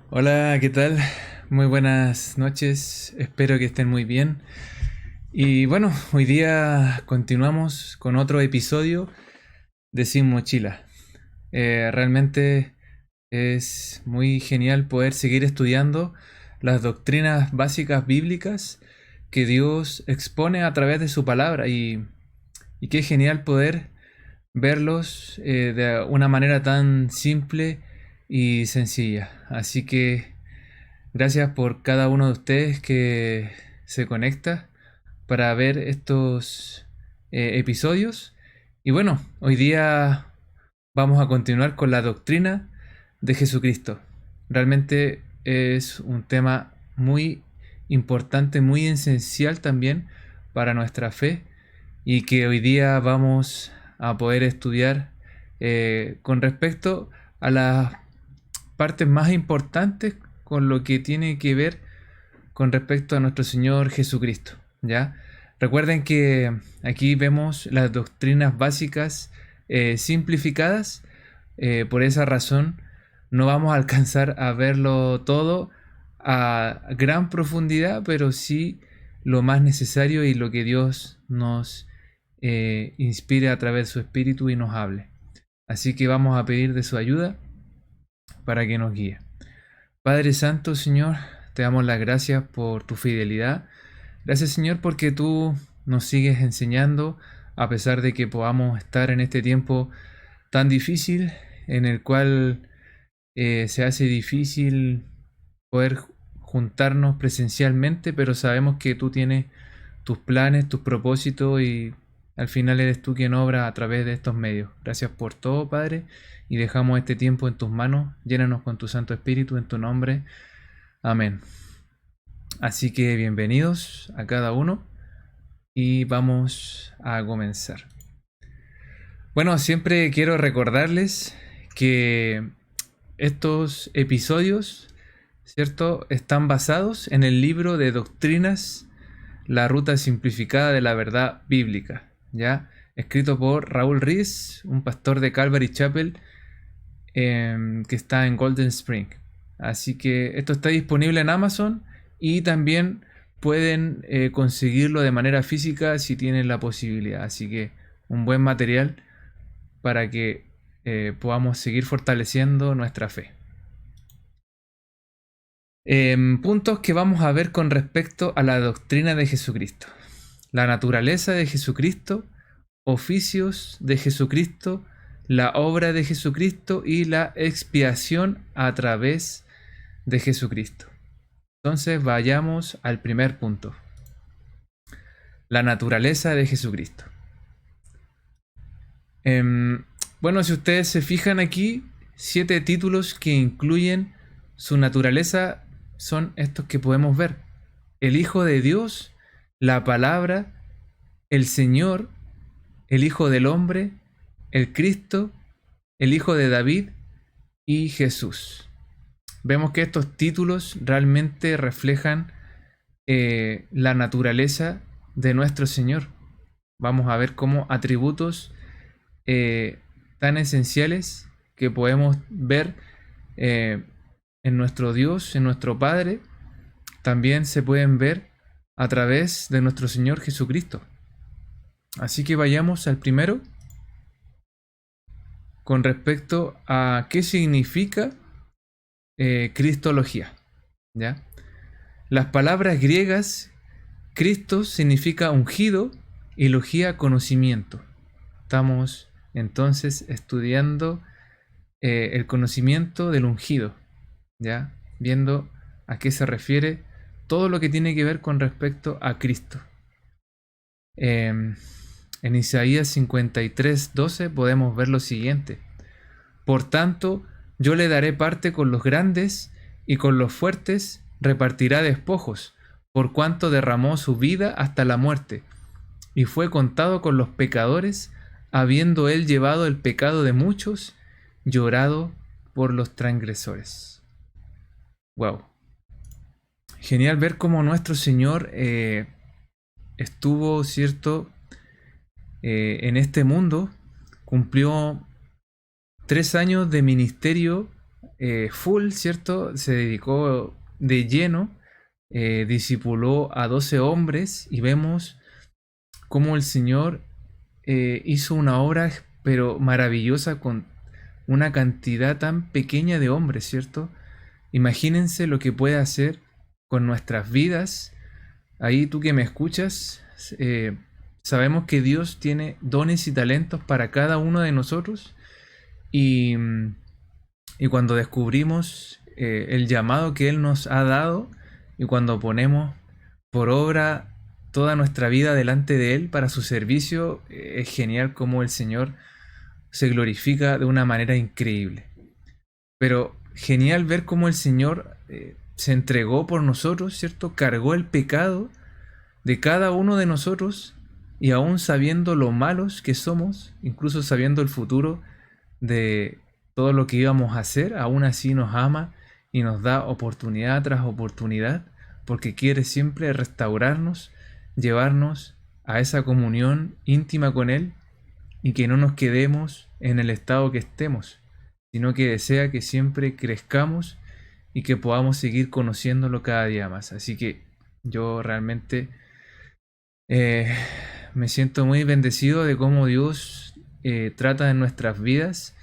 Hola, ¿qué tal? Muy buenas noches, espero que estén muy bien. Y bueno, hoy día continuamos con otro episodio de Sin Mochila. Realmente es muy genial poder seguir estudiando las doctrinas básicas bíblicas que Dios expone a través de su palabra y qué genial poder verlos de una manera tan simple y sencilla. Así que gracias por cada uno de ustedes que se conecta para ver estos episodios. Y bueno, hoy día vamos a continuar con la doctrina de Jesucristo. Realmente es un tema muy importante, muy esencial también para nuestra fe y que hoy día vamos a poder estudiar con respecto a las partes más importantes con lo que tiene que ver con respecto a nuestro Señor Jesucristo, ¿ya? Recuerden que aquí vemos las doctrinas básicas simplificadas, por esa razón no vamos a alcanzar a verlo todo a gran profundidad, pero sí lo más necesario y lo que Dios nos inspire a través de su Espíritu y nos hable. Así que vamos a pedir de su ayuda para que nos guíe. Padre Santo, Señor, te damos las gracias por tu fidelidad. Gracias, Señor, porque tú nos sigues enseñando a pesar de que podamos estar en este tiempo tan difícil en el cual se hace difícil poder juntarnos presencialmente, pero sabemos que tú tienes tus planes, tus propósitos y al final eres tú quien obra a través de estos medios. Gracias por todo, Padre, y dejamos este tiempo en tus manos. Llénanos con tu Santo Espíritu en tu nombre. Amén. Así que bienvenidos a cada uno y vamos a comenzar. Bueno, siempre quiero recordarles que estos episodios, ¿cierto?, están basados en el libro de doctrinas La Ruta Simplificada de la Verdad Bíblica, ¿ya? Escrito por Raúl Riz, un pastor de Calvary Chapel que está en Golden Spring. Así que esto está disponible en Amazon y también pueden conseguirlo de manera física si tienen la posibilidad. Así que un buen material para que podamos seguir fortaleciendo nuestra fe. Puntos que vamos a ver con respecto a la doctrina de Jesucristo. La naturaleza de Jesucristo, oficios de Jesucristo, la obra de Jesucristo y la expiación a través de Jesucristo. Entonces vayamos al primer punto. La naturaleza de Jesucristo. Bueno, si ustedes se fijan aquí, 7 títulos que incluyen su naturaleza son estos que podemos ver. El Hijo de Dios, la Palabra, el Señor, el Hijo del Hombre, el Cristo, el Hijo de David y Jesús. Vemos que estos títulos realmente reflejan la naturaleza de nuestro Señor. Vamos a ver cómo atributos tan esenciales que podemos ver en nuestro Dios, en nuestro Padre, también se pueden ver a través de nuestro Señor Jesucristo. Así que vayamos al primero con respecto a qué significa cristología, ¿ya? Las palabras griegas, Cristo significa ungido y logía conocimiento. Estamos entonces estudiando el conocimiento del ungido, ¿ya? Viendo a qué se refiere todo lo que tiene que ver con respecto a Cristo. En Isaías 53:12 podemos ver lo siguiente: por tanto, yo le daré parte con los grandes y con los fuertes repartirá despojos, por cuanto derramó su vida hasta la muerte, y fue contado con los pecadores, habiendo él llevado el pecado de muchos, llorado por los transgresores. Wow. Genial ver cómo nuestro Señor estuvo, ¿cierto? En este mundo, cumplió 3 años de ministerio full, ¿cierto? Se dedicó de lleno, discipuló a 12 hombres y vemos cómo el Señor hizo una obra, pero maravillosa con una cantidad tan pequeña de hombres, ¿cierto? Imagínense lo que puede hacer con nuestras vidas. Ahí tú que me escuchas, sabemos que Dios tiene dones y talentos para cada uno de nosotros y, y cuando descubrimos el llamado que Él nos ha dado y cuando ponemos por obra toda nuestra vida delante de Él para su servicio, es genial cómo el Señor se glorifica de una manera increíble. Pero genial ver cómo el Señor se entregó por nosotros, ¿cierto? Cargó el pecado de cada uno de nosotros y aún sabiendo lo malos que somos, incluso sabiendo el futuro de todo lo que íbamos a hacer, aún así nos ama y nos da oportunidad tras oportunidad porque quiere siempre restaurarnos, llevarnos a esa comunión íntima con Él y que no nos quedemos en el estado que estemos, sino que desea que siempre crezcamos y que podamos seguir conociéndolo cada día más. Así que yo realmente me siento muy bendecido de cómo Dios trata en nuestras vidas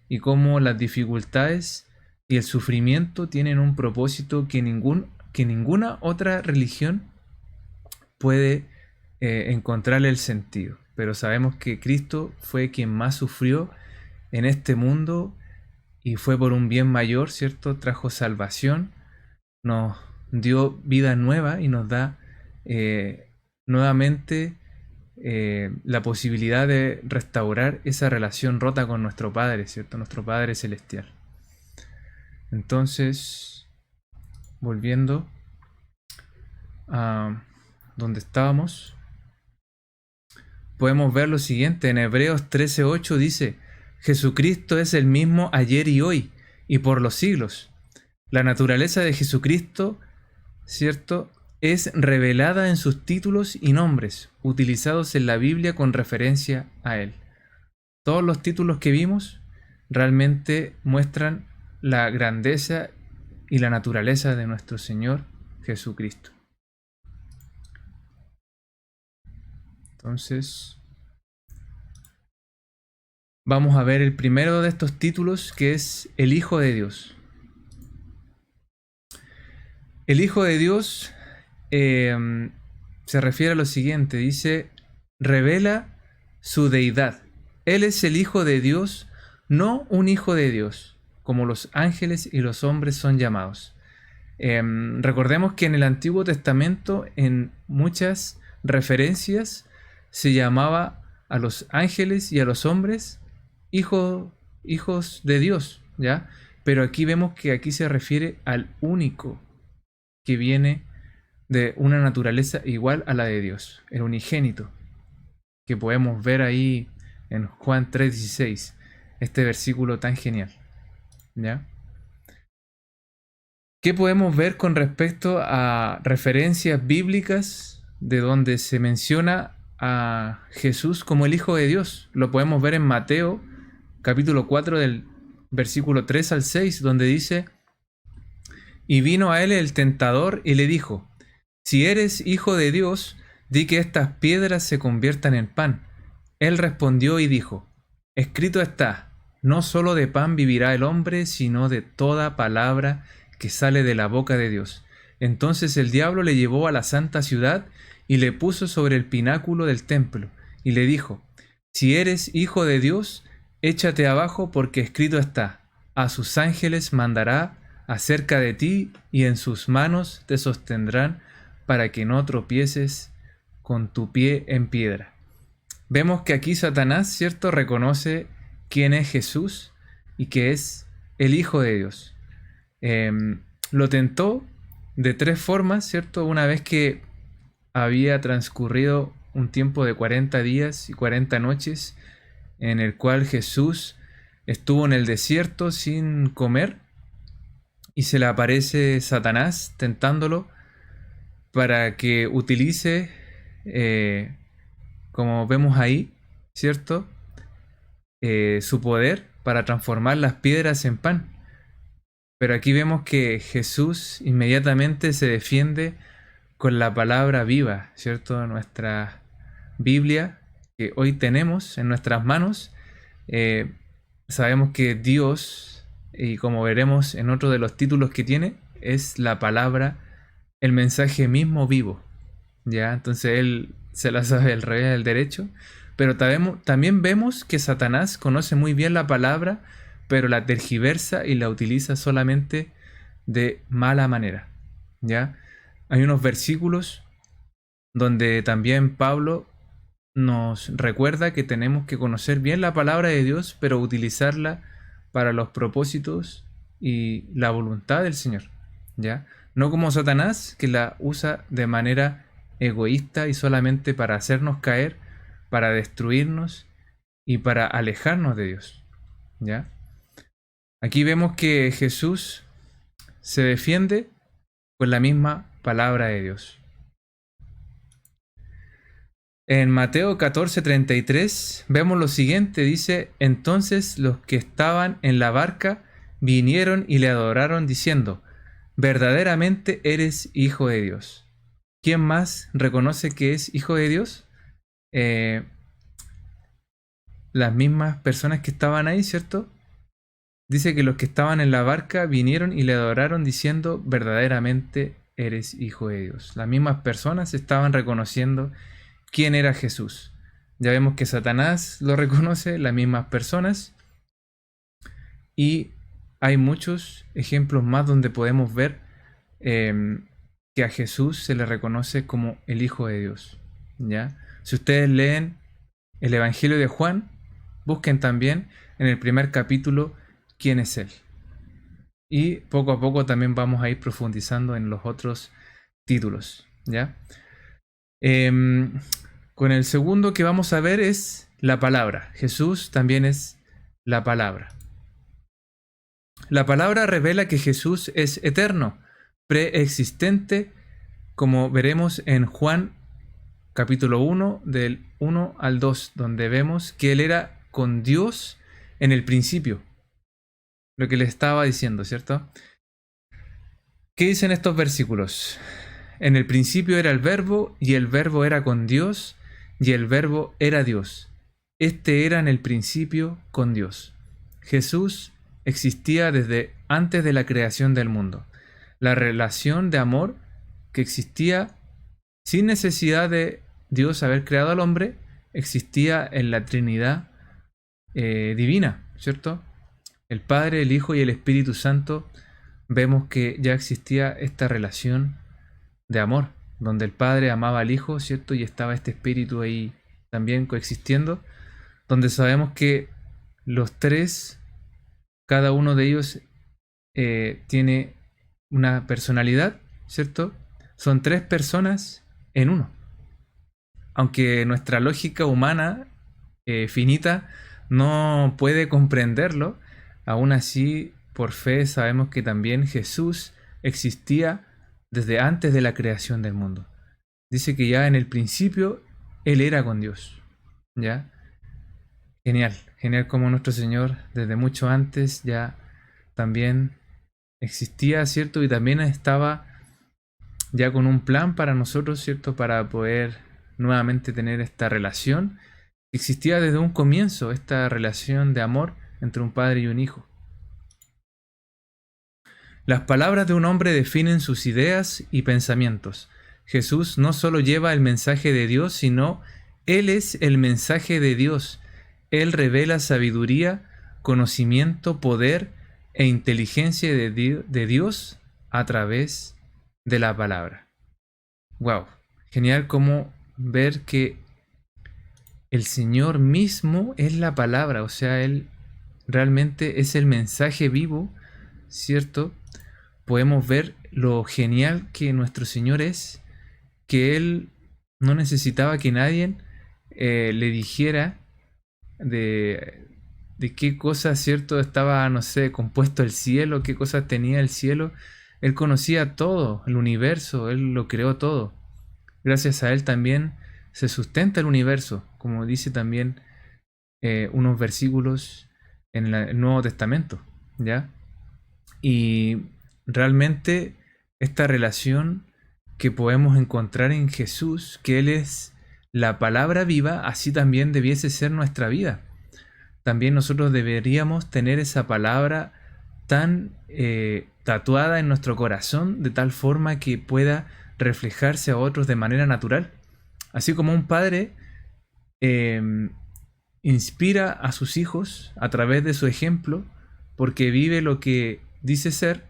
y cómo las dificultades y el sufrimiento tienen un propósito que ninguna otra religión puede encontrarle el sentido. Pero sabemos que Cristo fue quien más sufrió en este mundo y fue por un bien mayor, ¿cierto? Trajo salvación, nos dio vida nueva y nos da nuevamente la posibilidad de restaurar esa relación rota con nuestro Padre, ¿cierto? Nuestro Padre Celestial. Entonces, volviendo a donde estábamos, podemos ver lo siguiente. En Hebreos 13:8 dice: Jesucristo es el mismo ayer y hoy, y por los siglos. La naturaleza de Jesucristo, ¿cierto?, es revelada en sus títulos y nombres, utilizados en la Biblia con referencia a Él. Todos los títulos que vimos realmente muestran la grandeza y la naturaleza de nuestro Señor Jesucristo. Entonces, vamos a ver el primero de estos títulos, que es el Hijo de Dios. El Hijo de Dios se refiere a lo siguiente, dice, revela su deidad. Él es el Hijo de Dios, no un hijo de Dios, como los ángeles y los hombres son llamados. Recordemos que en el Antiguo Testamento, en muchas referencias, se llamaba a los ángeles y a los hombres hijos de Dios, ¿ya? Pero aquí vemos que aquí se refiere al único que viene de una naturaleza igual a la de Dios, el unigénito, que podemos ver ahí en Juan 3:16, este versículo tan genial, ¿ya? ¿Qué podemos ver con respecto a referencias bíblicas de donde se menciona a Jesús como el Hijo de Dios? Lo podemos ver en Mateo, capítulo 4, del versículo 3 al 6, donde dice: Y vino a él el tentador y le dijo: Si eres Hijo de Dios, di que estas piedras se conviertan en pan. Él respondió y dijo: Escrito está, no solo de pan vivirá el hombre, sino de toda palabra que sale de la boca de Dios. Entonces el diablo le llevó a la santa ciudad y le puso sobre el pináculo del templo, y le dijo: Si eres Hijo de Dios, échate abajo, porque escrito está: A sus ángeles mandará acerca de ti, y en sus manos te sostendrán, para que no tropieces con tu pie en piedra. Vemos que aquí Satanás, ¿cierto?, reconoce quién es Jesús y que es el Hijo de Dios. Lo tentó de 3 formas, ¿cierto? Una vez que había transcurrido un tiempo de 40 días y 40 noches en el cual Jesús estuvo en el desierto sin comer, y se le aparece Satanás tentándolo para que utilice, como vemos ahí, ¿cierto? Su poder para transformar las piedras en pan. Pero aquí vemos que Jesús inmediatamente se defiende con la palabra viva, ¿cierto? Nuestra Biblia que hoy tenemos en nuestras manos, eh, sabemos que Dios, y como veremos en otro de los títulos que tiene, es la palabra, el mensaje mismo vivo, ¿ya? Entonces él se la sabe del revés del derecho, pero también vemos que Satanás conoce muy bien la palabra, pero la tergiversa y la utiliza solamente de mala manera, ¿ya? Hay unos versículos donde también Pablo nos recuerda que tenemos que conocer bien la palabra de Dios, pero utilizarla para los propósitos y la voluntad del Señor, ¿ya? No como Satanás, que la usa de manera egoísta y solamente para hacernos caer, para destruirnos y para alejarnos de Dios, ¿ya? Aquí vemos que Jesús se defiende con la misma palabra de Dios. En Mateo 14:33 vemos lo siguiente, dice: entonces los que estaban en la barca vinieron y le adoraron diciendo: verdaderamente eres hijo de Dios. ¿Quién más reconoce que es hijo de Dios? Eh, las mismas personas que estaban ahí, ¿cierto? Dice que los que estaban en la barca vinieron y le adoraron diciendo: verdaderamente eres hijo de Dios. Las mismas personas estaban reconociendo quién era Jesús. Ya vemos que Satanás lo reconoce, las mismas personas. Y hay muchos ejemplos más donde podemos ver que a Jesús se le reconoce como el Hijo de Dios, ¿ya? Si ustedes leen el Evangelio de Juan, busquen también en el primer capítulo quién es Él. Y poco a poco también vamos a ir profundizando en los otros títulos, ¿ya? Con el segundo que vamos a ver es la palabra. Jesús también es la palabra. La palabra revela que Jesús es eterno, preexistente, como veremos en Juan capítulo 1, del 1 al 2, donde vemos que Él era con Dios en el principio. Lo que le estaba diciendo, ¿cierto? ¿Qué dicen estos versículos? En el principio era el verbo, y el verbo era con Dios, y el verbo era Dios. Este era en el principio con Dios. Jesús existía desde antes de la creación del mundo. La relación de amor que existía sin necesidad de Dios haber creado al hombre, existía en la Trinidad divina, ¿cierto? El Padre, el Hijo y el Espíritu Santo, vemos que ya existía esta relación de amor, donde el Padre amaba al Hijo, ¿cierto? Y estaba este Espíritu ahí también coexistiendo, donde sabemos que los tres, cada uno de ellos tiene una personalidad, ¿cierto? Son tres personas en uno. Aunque nuestra lógica humana finita no puede comprenderlo, aún así, por fe sabemos que también Jesús existía desde antes de la creación del mundo. Dice que ya en el principio Él era con Dios, ¿ya? Genial, genial como nuestro Señor desde mucho antes ya también existía, ¿cierto? Y también estaba ya con un plan para nosotros, ¿cierto? Para poder nuevamente tener esta relación. Existía desde un comienzo esta relación de amor entre un padre y un hijo. Las palabras de un hombre definen sus ideas y pensamientos. Jesús no solo lleva el mensaje de Dios, sino Él es el mensaje de Dios. Él revela sabiduría, conocimiento, poder e inteligencia de Dios a través de la palabra. Wow, genial como ver que el Señor mismo es la palabra, o sea, Él realmente es el mensaje vivo, ¿cierto? Podemos ver lo genial que nuestro Señor es, que Él no necesitaba que nadie le dijera de qué cosas, ¿cierto? Estaba, no sé, compuesto el cielo, qué cosas tenía el cielo. Él conocía todo, el universo, Él lo creó todo. Gracias a Él también se sustenta el universo, como dice también unos versículos en el Nuevo Testamento, ¿ya? Y realmente esta relación que podemos encontrar en Jesús, que Él es la palabra viva, así también debiese ser nuestra vida. También nosotros deberíamos tener esa palabra tan tatuada en nuestro corazón, de tal forma que pueda reflejarse a otros de manera natural. Así como un padre eh, inspira a sus hijos a través de su ejemplo, porque vive lo que dice ser,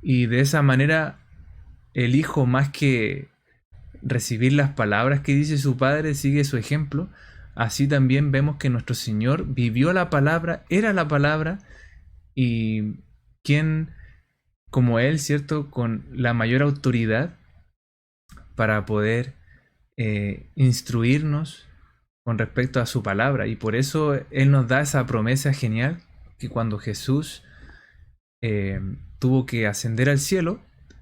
y de esa manera el hijo, más que recibir las palabras que dice su padre, sigue su ejemplo. Así también vemos que nuestro Señor vivió la palabra, era la palabra, y quien como Él, ¿cierto? Con la mayor autoridad para poder instruirnos con respecto a su palabra. Y por eso Él nos da esa promesa genial que cuando Jesús eh, tuvo que ascender al cielo,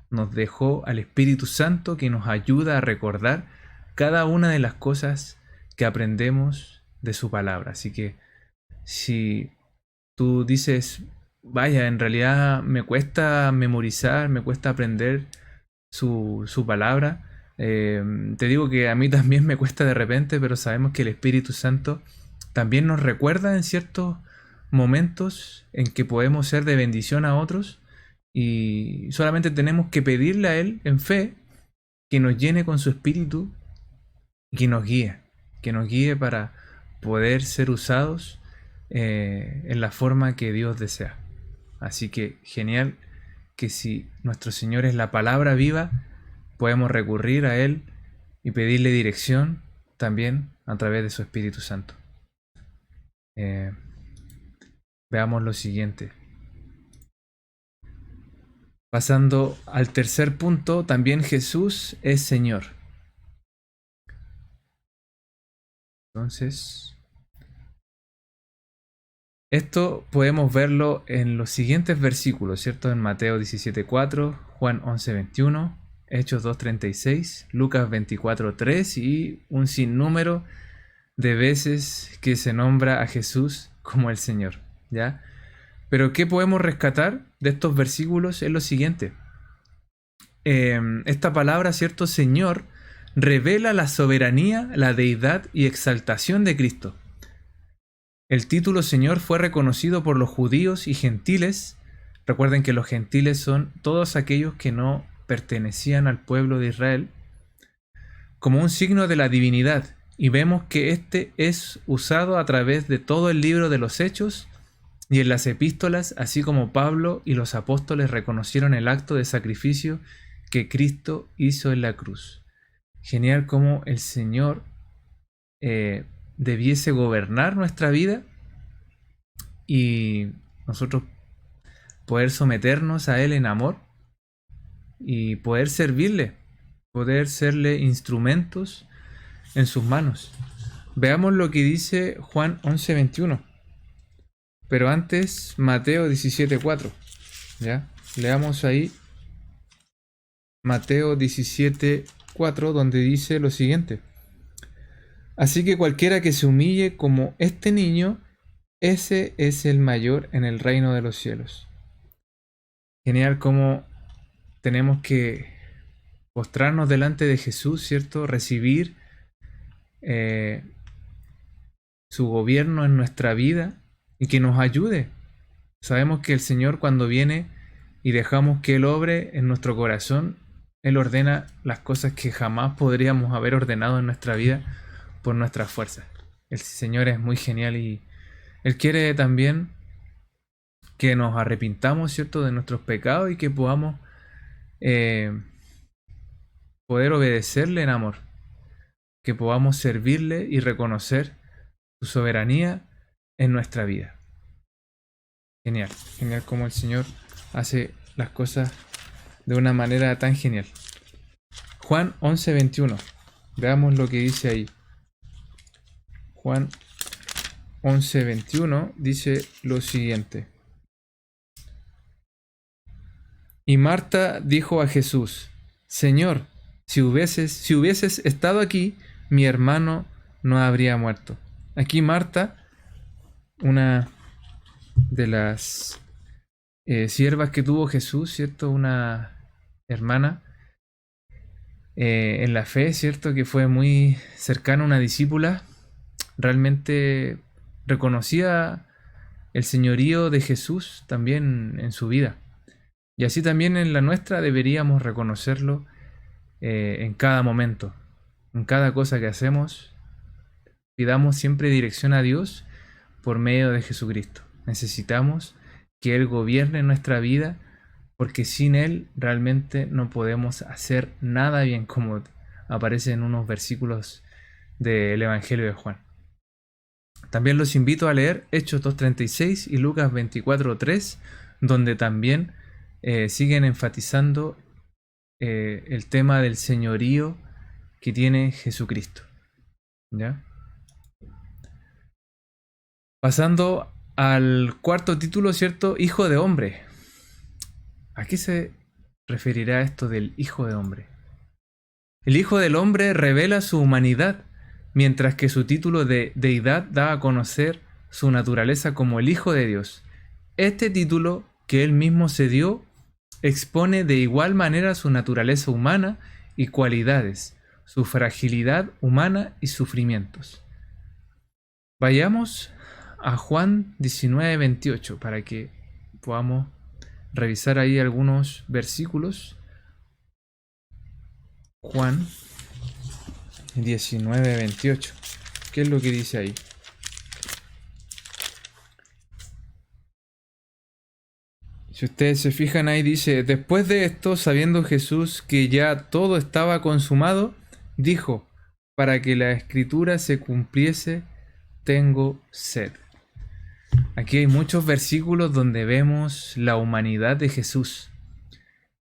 nos dejó al Espíritu Santo que nos ayuda a recordar cada una de las cosas que aprendemos de su palabra. Así que si tú dices, vaya, en realidad me cuesta memorizar, me cuesta aprender su palabra, te digo que a mí también me cuesta de repente, pero sabemos que el Espíritu Santo también nos recuerda en ciertos momentos en que podemos ser de bendición a otros, y solamente tenemos que pedirle a Él en fe que nos llene con su Espíritu y que nos guíe para poder ser usados en la forma que Dios desea. Así que genial que si nuestro Señor es la palabra viva, podemos recurrir a Él y pedirle dirección también a través de su Espíritu Santo. Veamos lo siguiente. Pasando al tercer punto, también Jesús es Señor. Entonces, esto podemos verlo en los siguientes versículos, ¿cierto? En Mateo 17:4, Juan 11:21, Hechos 2:36, Lucas 24:3 y un sinnúmero de veces que se nombra a Jesús como el Señor, ¿ya? Pero ¿qué podemos rescatar de estos versículos? Es lo siguiente. Esta palabra, ¿cierto? Señor, revela la soberanía, la deidad y exaltación de Cristo. El título Señor fue reconocido por los judíos y gentiles. Recuerden que los gentiles son todos aquellos que no pertenecían al pueblo de Israel, como un signo de la divinidad. Y vemos que este es usado a través de todo el libro de los Hechos y en las epístolas, así como Pablo y los apóstoles reconocieron el acto de sacrificio que Cristo hizo en la cruz. Genial como el Señor debiese gobernar nuestra vida y nosotros poder someternos a Él en amor y poder servirle, poder serle instrumentos en sus manos. Veamos lo que dice Juan 11:21. Pero antes, Mateo 17:4. ¿Ya? Leamos ahí Mateo 17:4, donde dice lo siguiente. Así que cualquiera que se humille como este niño, ese es el mayor en el reino de los cielos. Genial como tenemos que postrarnos delante de Jesús, ¿cierto? Recibir su gobierno en nuestra vida y que nos ayude. Sabemos que el Señor, cuando viene y dejamos que Él obre en nuestro corazón, Él ordena las cosas que jamás podríamos haber ordenado en nuestra vida por nuestras fuerzas. El Señor es muy genial y Él quiere también que nos arrepintamos, ¿cierto?, de nuestros pecados y que podamos poder obedecerle en amor, que podamos servirle y reconocer su soberanía en nuestra vida. Genial, genial como el Señor hace las cosas de una manera tan genial. Juan 11:21. Veamos lo que dice ahí. Juan 11:21 dice lo siguiente. Y Marta dijo a Jesús: Señor, si hubieses estado aquí, mi hermano no habría muerto. Aquí Marta, una de las siervas que tuvo Jesús, ¿cierto? Una hermana en la fe, ¿cierto? Que fue muy cercana a una discípula, realmente reconocía el señorío de Jesús también en su vida. Y así también en la nuestra deberíamos reconocerlo en cada momento, en cada cosa que hacemos. Pidamos siempre dirección a Dios por medio de Jesucristo. Necesitamos que Él gobierne nuestra vida, porque sin Él realmente no podemos hacer nada bien, como aparece en unos versículos del Evangelio de Juan. También los invito a leer Hechos 2.36 y Lucas 24.3, donde también siguen enfatizando el tema del señorío que tiene Jesucristo. ¿Ya? Pasando al cuarto título, ¿cierto? Hijo de hombre. ¿A qué se referirá esto del Hijo de hombre? El Hijo del hombre revela su humanidad, mientras que su título de deidad da a conocer su naturaleza como el Hijo de Dios. Este título, que él mismo se dio, expone de igual manera su naturaleza humana y cualidades, su fragilidad humana y sufrimientos. Vayamos a Juan 19:28 para que podamos revisar ahí algunos versículos. Juan 19:28. ¿Qué es lo que dice ahí? Si ustedes se fijan ahí dice: después de esto, sabiendo Jesús que ya todo estaba consumado, dijo: para que la escritura se cumpliese, tengo sed. Aquí hay muchos versículos donde vemos la humanidad de Jesús.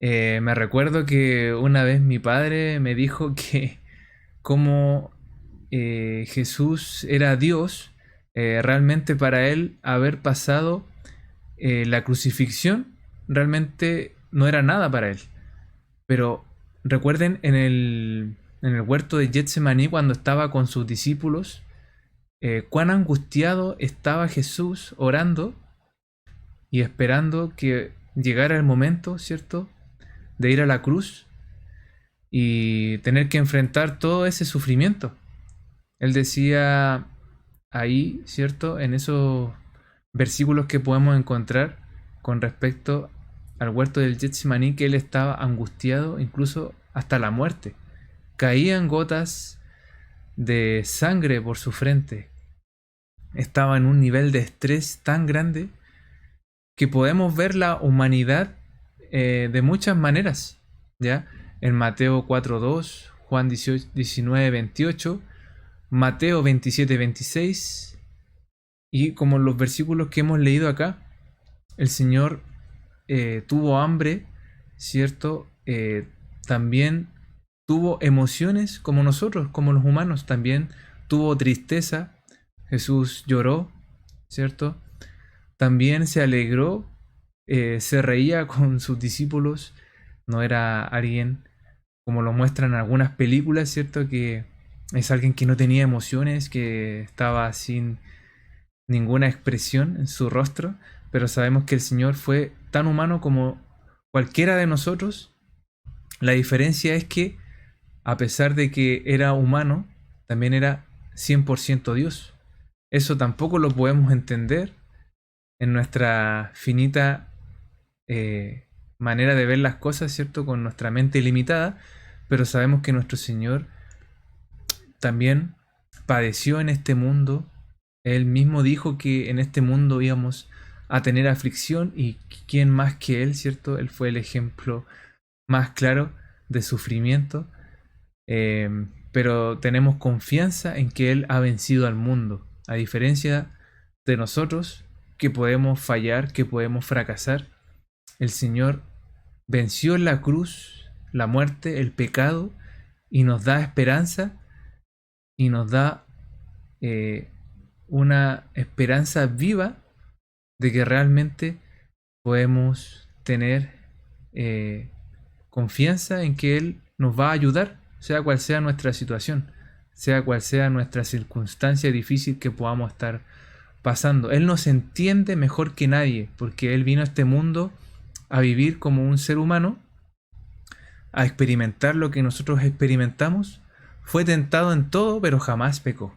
Me recuerdo que una vez mi padre me dijo que como Jesús era Dios, realmente para él haber pasado la crucifixión realmente no era nada para él. Pero recuerden en el huerto de Getsemaní, cuando estaba con sus discípulos, cuán angustiado estaba Jesús orando y esperando que llegara el momento, ¿cierto?, de ir a la cruz y tener que enfrentar todo ese sufrimiento. Él decía ahí, ¿cierto?, en esos versículos que podemos encontrar con respecto al huerto del Getsemaní, que él estaba angustiado incluso hasta la muerte. Caían gotas de sangre por su frente. Estaba en un nivel de estrés tan grande que podemos ver la humanidad de muchas maneras, ¿ya? En Mateo 4.2, Juan 19.28, Mateo 27.26, y como los versículos que hemos leído acá, el Señor tuvo hambre, ¿cierto? También tuvo emociones como nosotros, como los humanos, también tuvo tristeza. Jesús lloró, ¿cierto? También se alegró, se reía con sus discípulos. No era alguien como lo muestran en algunas películas, ¿cierto? Que es alguien que no tenía emociones, que estaba sin ninguna expresión en su rostro, pero sabemos que el Señor fue tan humano como cualquiera de nosotros. La diferencia es que, a pesar de que era humano, también era 100% Dios. Eso tampoco lo podemos entender en nuestra finita manera de ver las cosas, ¿cierto? Con nuestra mente limitada, pero sabemos que nuestro Señor también padeció en este mundo. Él mismo dijo que en este mundo íbamos a tener aflicción, y quién más que Él, ¿cierto? Él fue el ejemplo más claro de sufrimiento, pero tenemos confianza en que Él ha vencido al mundo, a diferencia de nosotros, que podemos fallar, que podemos fracasar. El Señor venció en la cruz la muerte, el pecado, y nos da esperanza, y nos da una esperanza viva de que realmente podemos tener confianza en que Él nos va a ayudar, sea cual sea nuestra situación, sea cual sea nuestra circunstancia difícil que podamos estar pasando. Él nos entiende mejor que nadie, porque Él vino a este mundo a vivir como un ser humano, a experimentar lo que nosotros experimentamos. Fue tentado en todo, pero jamás pecó.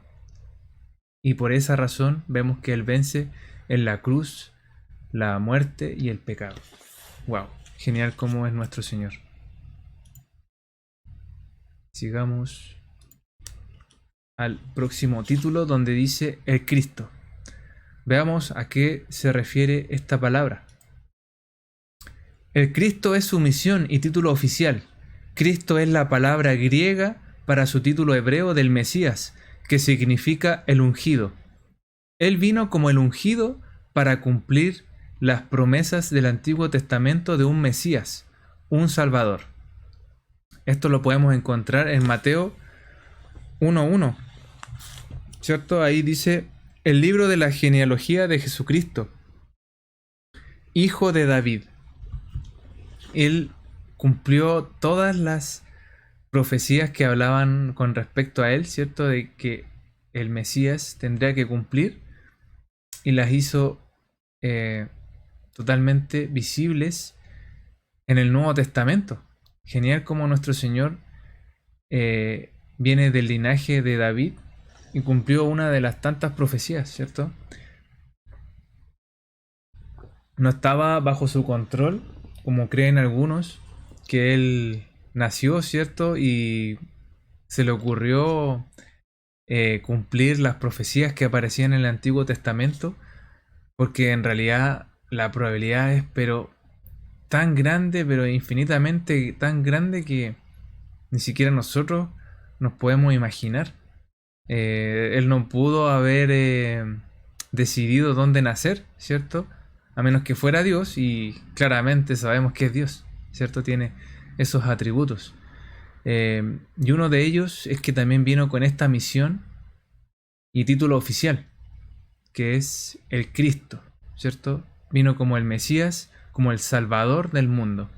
Y por esa razón vemos que Él vence en la cruz la muerte y el pecado. Wow, genial como es nuestro Señor. Sigamos al próximo título donde dice el Cristo. Veamos a qué se refiere esta palabra. El Cristo es su misión y título oficial. Cristo es la palabra griega para su título hebreo del Mesías, que significa el ungido. Él vino como el ungido para cumplir las promesas del Antiguo Testamento de un Mesías, un Salvador. Esto lo podemos encontrar en Mateo 1:1, ¿cierto? Ahí dice, el libro de la genealogía de Jesucristo, hijo de David. Él cumplió todas las profecías que hablaban con respecto a él, ¿cierto? De que el Mesías tendría que cumplir, y las hizo totalmente visibles en el Nuevo Testamento. Genial como nuestro Señor viene del linaje de David y cumplió una de las tantas profecías, ¿cierto? No estaba bajo su control, como creen algunos, que él nació, ¿cierto? Y se le ocurrió cumplir las profecías que aparecían en el Antiguo Testamento, porque en realidad la probabilidad es tan grande, pero infinitamente tan grande, que ni siquiera nosotros nos podemos imaginar. Él no pudo haber decidido dónde nacer, ¿cierto? A menos que fuera Dios, y claramente sabemos que es Dios, ¿cierto? Tiene esos atributos. Y uno de ellos es que también vino con esta misión y título oficial, que es el Cristo, ¿cierto? Vino como el Mesías, como el Salvador del mundo.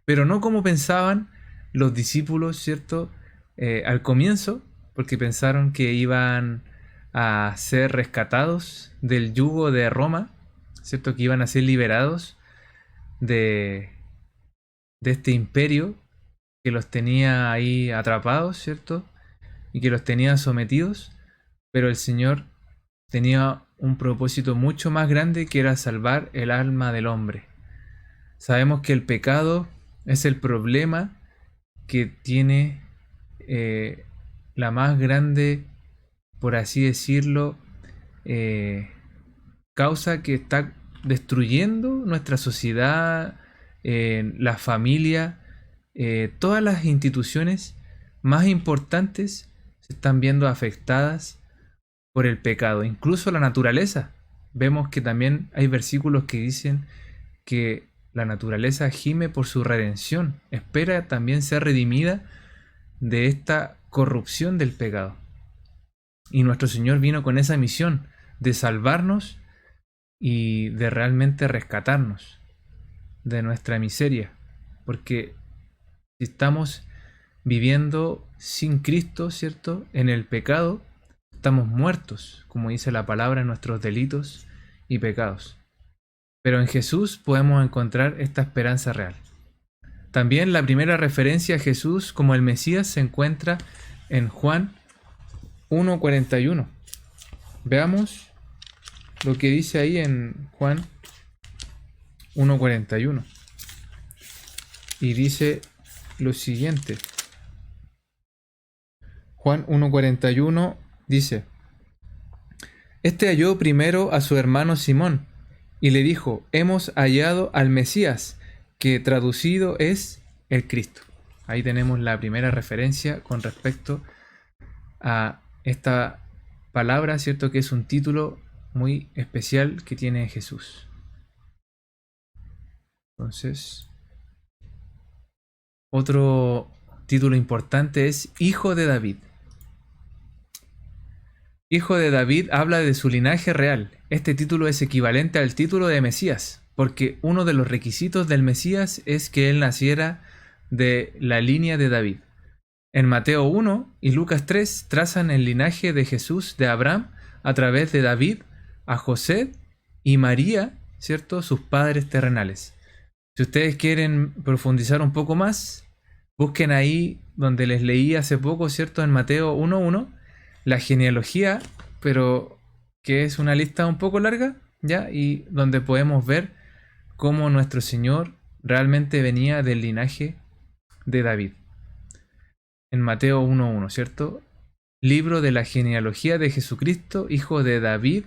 Pero no como pensaban los discípulos, ¿cierto? Al comienzo, porque pensaron que iban a ser rescatados del yugo de Roma, ¿cierto? Que iban a ser liberados de este imperio que los tenía ahí atrapados, ¿cierto? Y que los tenía sometidos. Pero el Señor tenía un propósito mucho más grande, que era salvar el alma del hombre. Sabemos que el pecado es el problema que tiene la más grande, por así decirlo, causa que está destruyendo nuestra sociedad, la familia, todas las instituciones más importantes se están viendo afectadas por el pecado, incluso la naturaleza. Vemos que también hay versículos que dicen que la naturaleza gime por su redención, espera también ser redimida de esta corrupción del pecado. Y nuestro Señor vino con esa misión de salvarnos y de realmente rescatarnos de nuestra miseria, porque si estamos viviendo sin Cristo, ¿cierto? En el pecado, estamos muertos, como dice la palabra, en nuestros delitos y pecados. Pero en Jesús podemos encontrar esta esperanza real. También la primera referencia a Jesús como el Mesías se encuentra en Juan 1:41. Veamos lo que dice ahí en Juan 1:41. Y dice lo siguiente. Juan 1:41 dice: Este halló primero a su hermano Simón y le dijo: hemos hallado al Mesías, que traducido es el Cristo. Ahí tenemos la primera referencia con respecto a esta palabra, ¿cierto? Que es un título muy especial que tiene Jesús. Entonces, otro título importante es Hijo de David. Hijo de David habla de su linaje real. Este título es equivalente al título de Mesías, porque uno de los requisitos del Mesías es que él naciera de la línea de David. En Mateo 1 y Lucas 3 trazan el linaje de Jesús de Abraham a través de David a José y María, ¿cierto?, sus padres terrenales. Si ustedes quieren profundizar un poco más, busquen ahí donde les leí hace poco, ¿cierto?, en Mateo 1:1, la genealogía, pero que es una lista un poco larga, ¿ya? Y donde podemos ver cómo nuestro Señor realmente venía del linaje de David. En Mateo 1:1, ¿cierto? Libro de la genealogía de Jesucristo, hijo de David,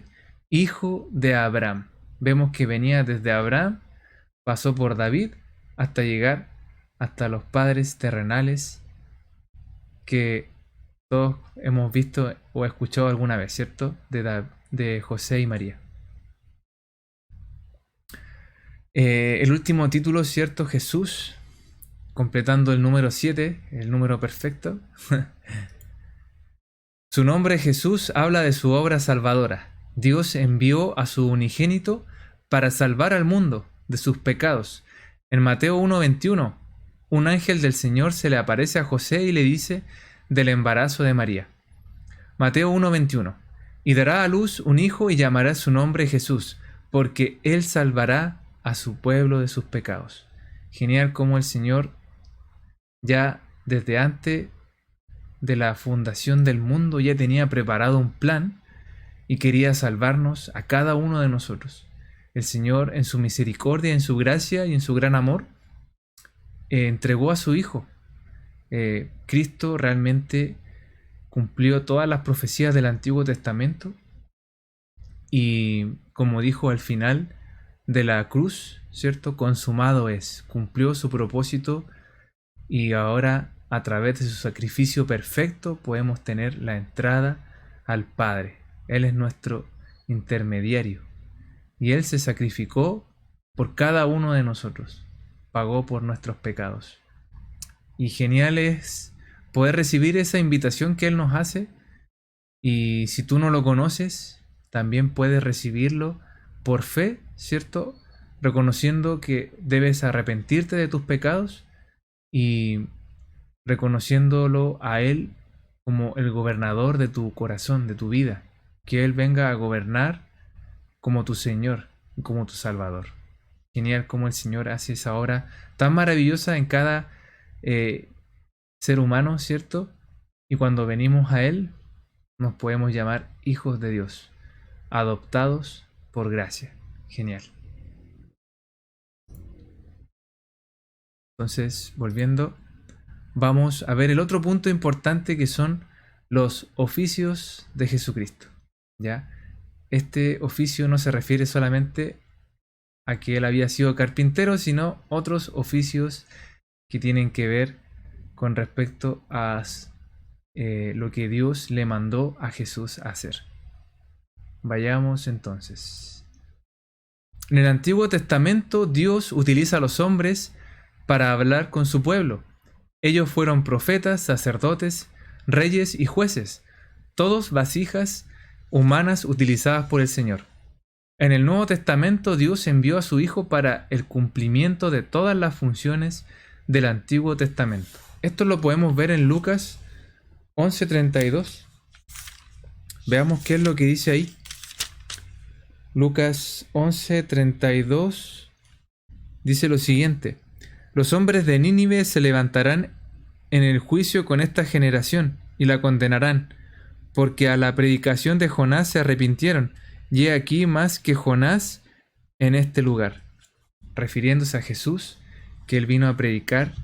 hijo de Abraham. Vemos que venía desde Abraham, pasó por David, hasta llegar hasta los padres terrenales que todos hemos visto o escuchado alguna vez, ¿cierto? De José y María. El último título, ¿cierto? Jesús, completando el número 7, el número perfecto. Su nombre, Jesús, habla de su obra salvadora. Dios envió a su unigénito para salvar al mundo de sus pecados. En Mateo 1:21, un ángel del Señor se le aparece a José y le dice del embarazo de María. Mateo 1:21, y dará a luz un hijo y llamará su nombre Jesús, porque él salvará a su pueblo de sus pecados. Genial como el Señor ya desde antes de la fundación del mundo ya tenía preparado un plan y quería salvarnos a cada uno de nosotros. El Señor, en su misericordia, en su gracia y en su gran amor, entregó a su Hijo. Cristo realmente cumplió todas las profecías del Antiguo Testamento y, como dijo al final de la cruz, ¿cierto? Consumado es. Cumplió su propósito y ahora, a través de su sacrificio perfecto, podemos tener la entrada al Padre. Él es nuestro intermediario. Y Él se sacrificó por cada uno de nosotros. Pagó por nuestros pecados. Y genial es poder recibir esa invitación que Él nos hace. Y si tú no lo conoces, también puedes recibirlo por fe, ¿cierto? Reconociendo que debes arrepentirte de tus pecados y reconociéndolo a Él como el gobernador de tu corazón, de tu vida. Que Él venga a gobernar como tu Señor y como tu Salvador. Genial como el Señor hace esa obra tan maravillosa en cada ser humano, ¿cierto? Y cuando venimos a Él, nos podemos llamar hijos de Dios, adoptados por gracia. Genial. Entonces, volviendo, vamos a ver el otro punto importante que son los oficios de Jesucristo. ¿Ya? Este oficio no se refiere solamente a que Él había sido carpintero, sino otros oficios que tienen que ver con respecto a lo que Dios le mandó a Jesús a hacer. Vayamos entonces. En el Antiguo Testamento, Dios utiliza a los hombres para hablar con su pueblo. Ellos fueron profetas, sacerdotes, reyes y jueces, todos vasijas humanas utilizadas por el Señor. En el Nuevo Testamento, Dios envió a su Hijo para el cumplimiento de todas las funciones del Antiguo Testamento. Esto lo podemos ver en Lucas 11:32. Veamos qué es lo que dice ahí. Lucas 11:32 dice lo siguiente: los hombres de Nínive se levantarán en el juicio con esta generación y la condenarán, porque a la predicación de Jonás se arrepintieron, y he aquí más que Jonás en este lugar. Refiriéndose a Jesús, que Él vino a predicar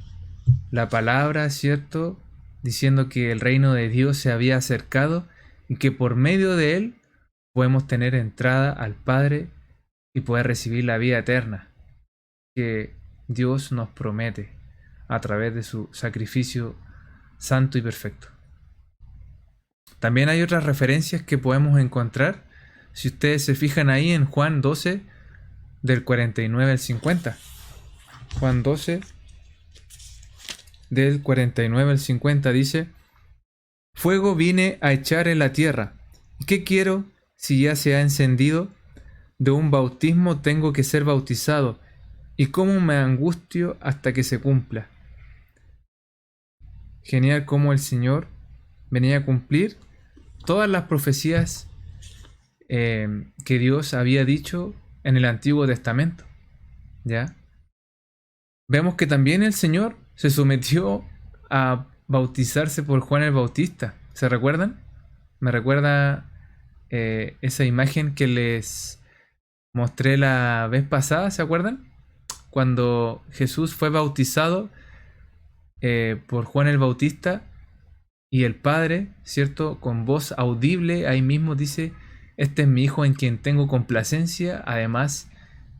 la palabra, ¿cierto? Diciendo que el reino de Dios se había acercado y que por medio de Él podemos tener entrada al Padre y poder recibir la vida eterna que Dios nos promete a través de su sacrificio santo y perfecto. También hay otras referencias que podemos encontrar. Si ustedes se fijan ahí en Juan 12, del 49 al 50. Juan 12, del 49 al 50 dice: fuego vine a echar en la tierra. ¿Y qué quiero si ya se ha encendido? de un bautismo tengo que ser bautizado, y cómo me angustio hasta que se cumpla. Genial cómo el Señor venía a cumplir todas las profecías que Dios había dicho en el Antiguo Testamento. ¿Ya? Vemos que también el Señor se sometió a bautizarse por Juan el Bautista. ¿Se recuerdan? Me recuerda esa imagen que les mostré la vez pasada, ¿se acuerdan? Cuando Jesús fue bautizado por Juan el Bautista y el Padre, ¿cierto? Con voz audible, ahí mismo dice, este es mi Hijo en quien tengo complacencia. Además,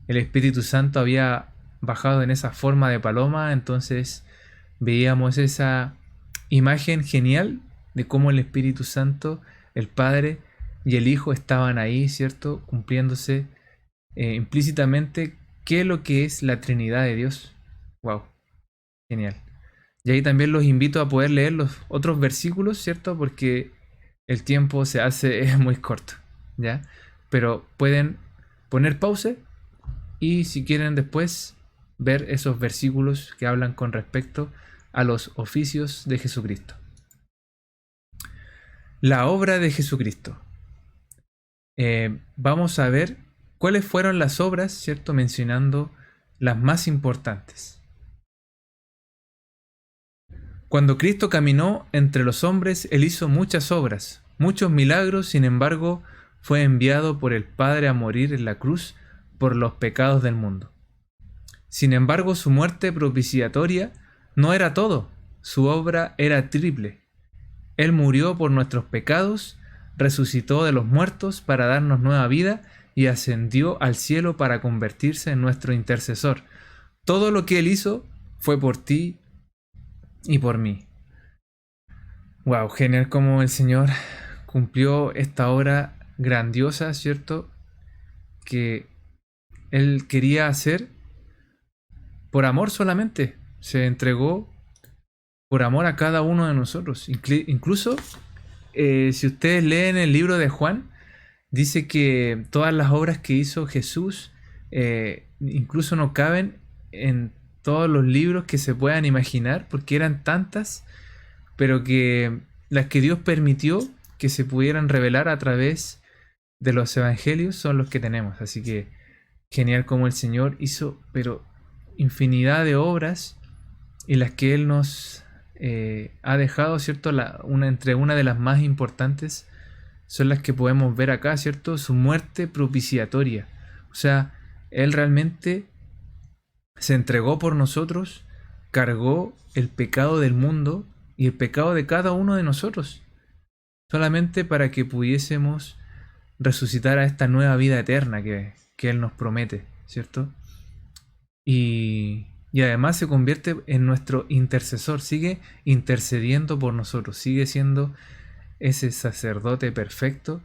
el Espíritu Santo había bajado en esa forma de paloma, entonces veíamos esa imagen genial de cómo el Espíritu Santo, el Padre y el Hijo estaban ahí, ¿cierto? Cumpliéndose implícitamente qué es lo que es la Trinidad de Dios. Wow, genial. Y ahí también los invito a poder leer los otros versículos, ¿cierto? Porque el tiempo se hace muy corto, ¿ya? Pero pueden poner pausa y si quieren después ver esos versículos que hablan con respecto a los oficios de Jesucristo. La obra de Jesucristo. Vamos a ver cuáles fueron las obras, ¿cierto? Mencionando las más importantes. Cuando Cristo caminó entre los hombres, Él hizo muchas obras, muchos milagros, sin embargo, fue enviado por el Padre a morir en la cruz por los pecados del mundo. Sin embargo, su muerte propiciatoria no era todo, su obra era triple. Él murió por nuestros pecados, resucitó de los muertos para darnos nueva vida y ascendió al cielo para convertirse en nuestro intercesor. Todo lo que Él hizo fue por ti y por mí. Wow, genial como el Señor cumplió esta obra grandiosa, ¿cierto? Que Él quería hacer por amor solamente. Se entregó por amor a cada uno de nosotros. Incluso, si ustedes leen el libro de Juan, dice que todas las obras que hizo Jesús incluso no caben en todos los libros que se puedan imaginar, porque eran tantas, pero que las que Dios permitió que se pudieran revelar a través de los evangelios son los que tenemos. Así que genial como el Señor hizo, pero infinidad de obras, y las que Él nos ha dejado, ¿cierto? Entre una de las más importantes son las que podemos ver acá, ¿cierto? Su muerte propiciatoria. O sea, Él realmente se entregó por nosotros, cargó el pecado del mundo y el pecado de cada uno de nosotros, solamente para que pudiésemos resucitar a esta nueva vida eterna que Él nos promete, ¿cierto? Y además se convierte en nuestro intercesor, sigue intercediendo por nosotros, sigue siendo ese sacerdote perfecto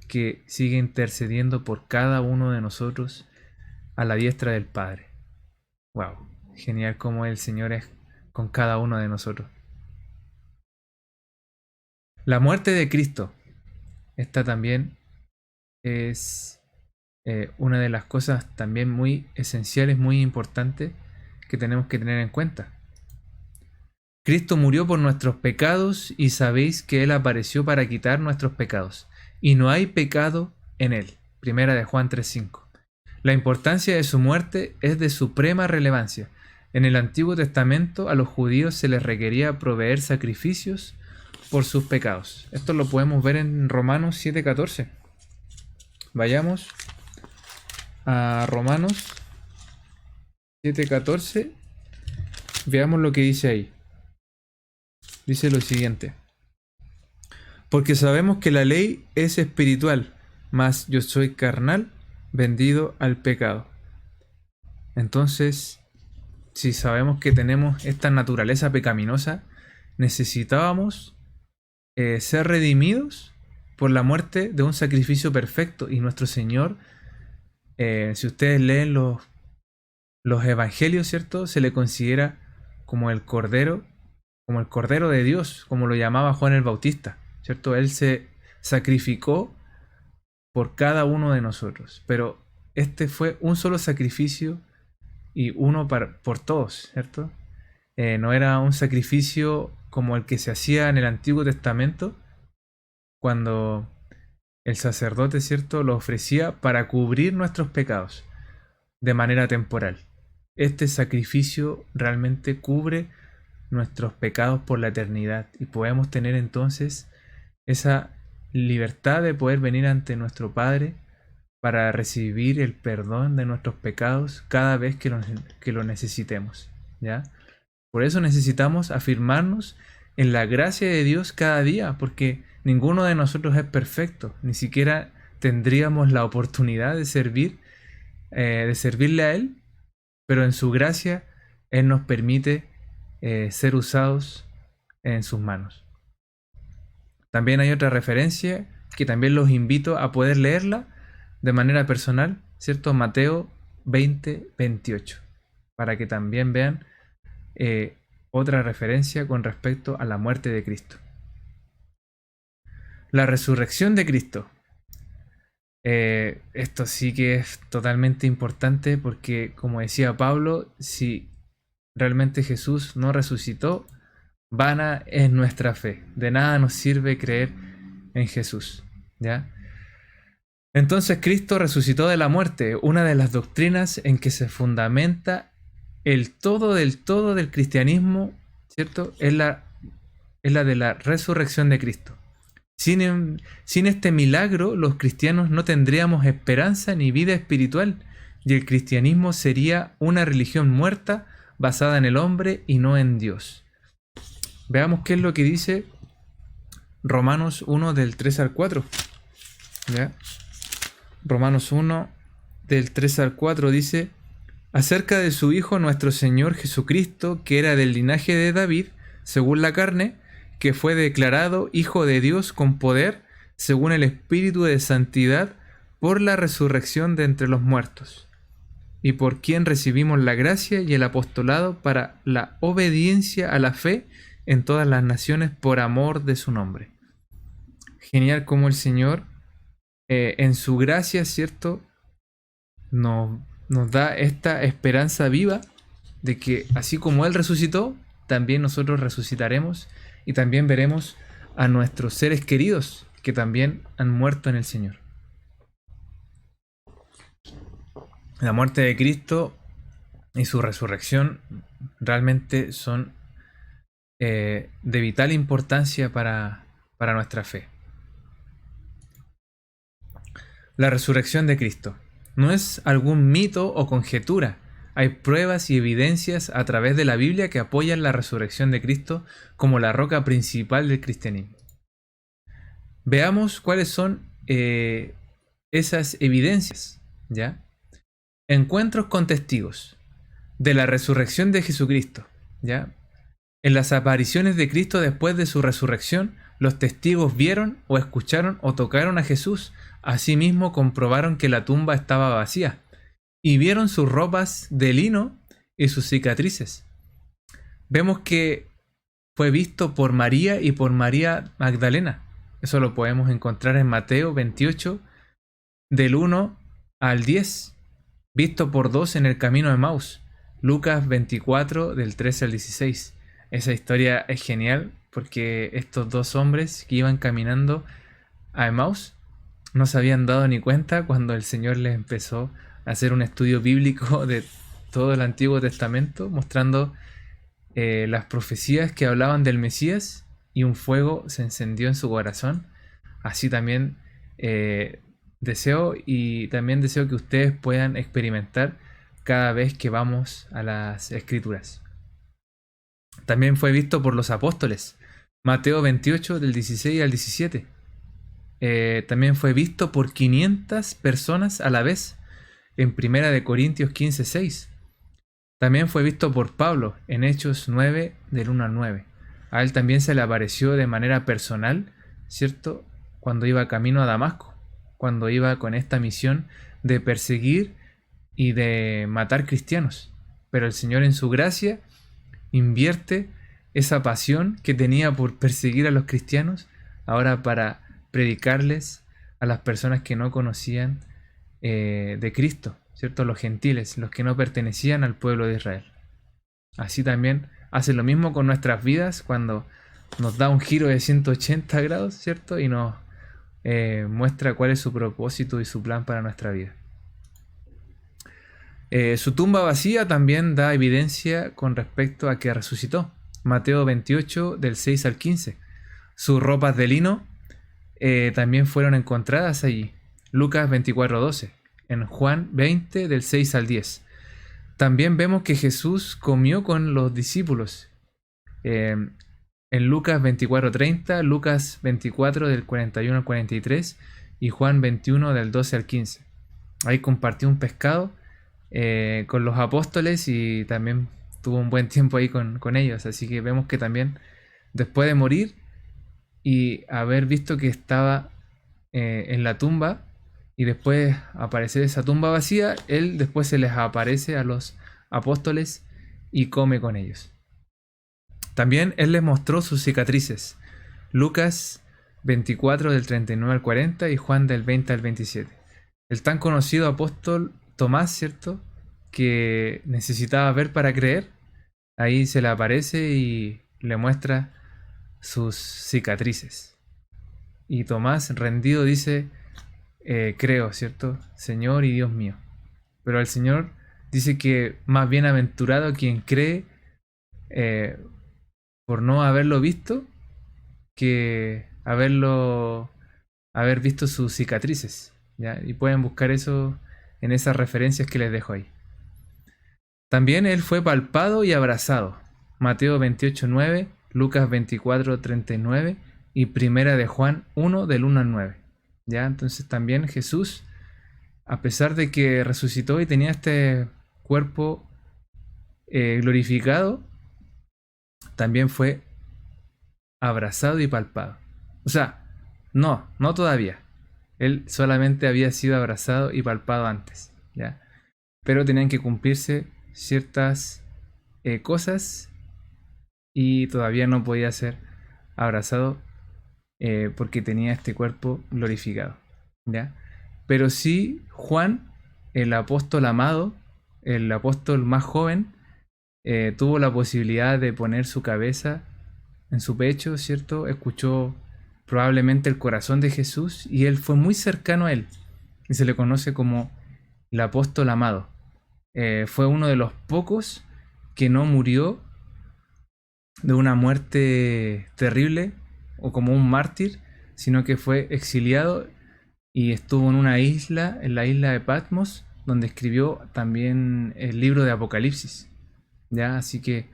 que sigue intercediendo por cada uno de nosotros a la diestra del Padre. Wow, genial como el Señor es con cada uno de nosotros. La muerte de Cristo. Esta también es una de las cosas también muy esenciales, muy importantes que tenemos que tener en cuenta. Cristo murió por nuestros pecados y sabéis que Él apareció para quitar nuestros pecados. Y no hay pecado en Él. Primera de Juan 3:5. La importancia de su muerte es de suprema relevancia. En el Antiguo Testamento a los judíos se les requería proveer sacrificios por sus pecados. Esto lo podemos ver en Romanos 7:14. Vayamos a Romanos 7:14. Veamos lo que dice ahí. Dice lo siguiente: porque sabemos que la ley es espiritual, mas yo soy carnal, vendido al pecado. Entonces, si sabemos que tenemos esta naturaleza pecaminosa, necesitábamos ser redimidos por la muerte de un sacrificio perfecto. Y nuestro Señor, si ustedes leen los evangelios, ¿cierto? Se le considera como el Cordero de Dios, como lo llamaba Juan el Bautista, ¿cierto? Él se sacrificó por cada uno de nosotros. Pero este fue un solo sacrificio y uno por todos, ¿cierto? No era un sacrificio como el que se hacía en el Antiguo Testamento, cuando el sacerdote, ¿cierto?, lo ofrecía para cubrir nuestros pecados de manera temporal. Este sacrificio realmente cubre nuestros pecados por la eternidad y podemos tener entonces esa libertad de poder venir ante nuestro Padre para recibir el perdón de nuestros pecados cada vez que lo necesitemos, ¿ya? Por eso necesitamos afirmarnos en la gracia de Dios cada día, porque ninguno de nosotros es perfecto, ni siquiera tendríamos la oportunidad de servirle a Él, pero en su gracia Él nos permite ser usados en sus manos. También hay otra referencia que también los invito a poder leerla de manera personal, ¿cierto? Mateo 20:28, para que también vean otra referencia con respecto a la muerte de Cristo. La resurrección de Cristo. Esto sí que es totalmente importante porque, como decía Pablo, si realmente Jesús no resucitó, vana es nuestra fe. De nada nos sirve creer en Jesús, ¿ya? Entonces Cristo resucitó de la muerte, una de las doctrinas en que se fundamenta el todo del cristianismo, ¿cierto? Es la de la resurrección de Cristo. Sin este milagro, los cristianos no tendríamos esperanza ni vida espiritual, y el cristianismo sería una religión muerta basada en el hombre y no en Dios. Veamos qué es lo que dice Romanos 1 del 3 al 4. ¿Ya? Romanos 1 del 3 al 4 dice: acerca de su Hijo nuestro Señor Jesucristo, que era del linaje de David, según la carne, que fue declarado Hijo de Dios con poder, según el Espíritu de Santidad, por la resurrección de entre los muertos, y por quien recibimos la gracia y el apostolado para la obediencia a la fe en todas las naciones por amor de su nombre. Genial como el Señor, en su gracia, ¿cierto?, nos da esta esperanza viva de que así como Él resucitó, también nosotros resucitaremos y también veremos a nuestros seres queridos que también han muerto en el Señor. La muerte de Cristo y su resurrección realmente son de vital importancia para nuestra fe. La resurrección de Cristo no es algún mito o conjetura. Hay pruebas y evidencias a través de la Biblia que apoyan la resurrección de Cristo como la roca principal del cristianismo. Veamos cuáles son esas evidencias, ¿ya? Encuentros con testigos de la resurrección de Jesucristo, ¿ya? En las apariciones de Cristo después de su resurrección, los testigos vieron o escucharon o tocaron a Jesús. Asimismo comprobaron que la tumba estaba vacía y vieron sus ropas de lino y sus cicatrices. Vemos que fue visto por María y por María Magdalena. Eso lo podemos encontrar en Mateo 28, del 1 al 10. Visto por dos en el camino de Emaús. Lucas 24, del 13 al 16. Esa historia es genial porque estos dos hombres que iban caminando a Emaús no se habían dado ni cuenta cuando el Señor les empezó a hacer un estudio bíblico de todo el Antiguo Testamento, mostrando las profecías que hablaban del Mesías, y un fuego se encendió en su corazón. Así también deseo que ustedes puedan experimentar cada vez que vamos a las Escrituras. También fue visto por los apóstoles. Mateo 28, del 16 al 17. También fue visto por 500 personas a la vez en 1 Corintios 15, 6. También fue visto por Pablo en Hechos 9, del 1 al 9. A él también se le apareció de manera personal, ¿cierto?, cuando iba camino a Damasco, cuando iba con esta misión de perseguir y de matar cristianos. Pero el Señor en su gracia invierte esa pasión que tenía por perseguir a los cristianos ahora para predicarles a las personas que no conocían de Cristo, ¿cierto? Los gentiles, los que no pertenecían al pueblo de Israel. Así también hace lo mismo con nuestras vidas cuando nos da un giro de 180 grados, ¿cierto? Y nos muestra cuál es su propósito y su plan para nuestra vida. Su tumba vacía también da evidencia con respecto a que resucitó. Mateo 28, del 6 al 15. Sus ropas de lino también fueron encontradas allí. Lucas 24, 12. En Juan 20, del 6 al 10. También vemos que Jesús comió con los discípulos. En Lucas 24, 30, Lucas 24, del 41 al 43 y Juan 21, del 12 al 15. Ahí compartió un pescado con los apóstoles y también tuvo un buen tiempo ahí con ellos. Así que vemos que también después de morir y haber visto que estaba en la tumba y después aparecer esa tumba vacía, él después se les aparece a los apóstoles y come con ellos. También él les mostró sus cicatrices. Lucas 24 del 39 al 40 y Juan del 20 al 27. El tan conocido apóstol Tomás, ¿cierto? Que necesitaba ver para creer. Ahí se le aparece y le muestra sus cicatrices. Y Tomás, rendido, dice, creo, ¿cierto? Señor y Dios mío. Pero el Señor dice que más bienaventurado quien cree por no haberlo visto que haber visto sus cicatrices, ¿ya? Y pueden buscar eso en esas referencias que les dejo ahí. También él fue palpado y abrazado. Mateo 28, 9, Lucas 24, 39 y Primera de Juan 1, del 1 al 9. ¿Ya? Entonces también Jesús, a pesar de que resucitó y tenía este cuerpo glorificado, también fue abrazado y palpado. O sea, no todavía. Él solamente había sido abrazado y palpado antes, ¿ya? Pero tenían que cumplirse ciertas cosas y todavía no podía ser abrazado porque tenía este cuerpo glorificado, ¿ya? Pero sí, Juan, el apóstol amado, el apóstol más joven, tuvo la posibilidad de poner su cabeza en su pecho, ¿cierto? Escuchó probablemente el corazón de Jesús y él fue muy cercano a él y se le conoce como el apóstol amado. Fue uno de los pocos que no murió de una muerte terrible o como un mártir, sino que fue exiliado y estuvo en una isla, en la isla de Patmos, donde escribió también el libro de Apocalipsis, ¿ya? Así que